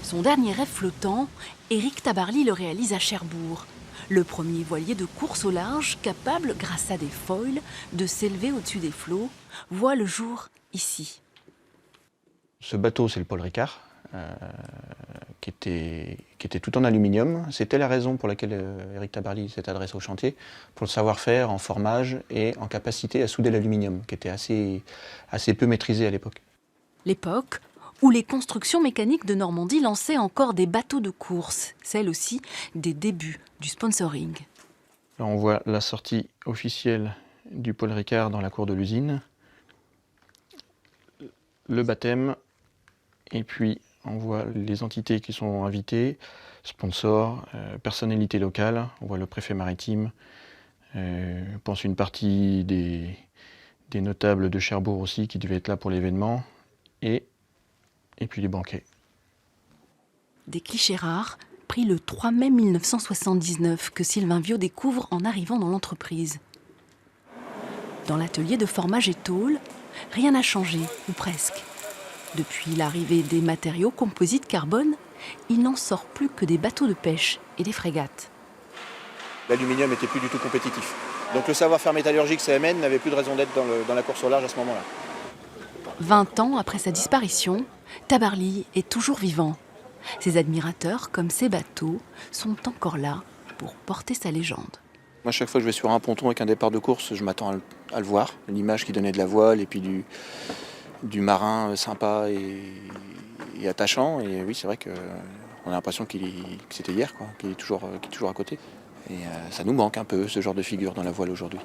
Son dernier rêve flottant, Éric Tabarly le réalise à Cherbourg. Le premier voilier de course au large, capable, grâce à des foils, de s'élever au-dessus des flots, voit le jour ici. Ce bateau, c'est le Paul Ricard, qui était tout en aluminium. C'était la raison pour laquelle Éric Tabarly s'est adressé au chantier, pour le savoir-faire en formage et en capacité à souder l'aluminium, qui était assez peu maîtrisé à l'époque. L'époque où les constructions mécaniques de Normandie lançaient encore des bateaux de course, celle aussi des débuts du sponsoring. Là, on voit la sortie officielle du Paul Ricard dans la cour de l'usine, le baptême, et puis on voit les entités qui sont invitées, sponsors, personnalités locales, on voit le préfet maritime, je pense une partie des notables de Cherbourg aussi qui devaient être là pour l'événement, et puis les banquets. Des clichés rares, pris le 3 mai 1979, que Sylvain Viaud découvre en arrivant dans l'entreprise. Dans l'atelier de formage et tôle, rien n'a changé, ou presque. Depuis l'arrivée des matériaux composites carbone, il n'en sort plus que des bateaux de pêche et des frégates. L'aluminium n'était plus du tout compétitif. Donc le savoir-faire métallurgique CMN n'avait plus de raison d'être dans la course au large à ce moment-là. 20 ans après sa disparition, Tabarly est toujours vivant. Ses admirateurs, comme ses bateaux, sont encore là pour porter sa légende. Moi, chaque fois que je vais sur un ponton avec un départ de course, je m'attends à le voir. L'image qui donnait de la voile et puis du marin sympa et attachant. Et oui, c'est vrai qu'on a l'impression que c'était hier, qu'il est toujours à côté. Et ça nous manque un peu, ce genre de figure dans la voile aujourd'hui.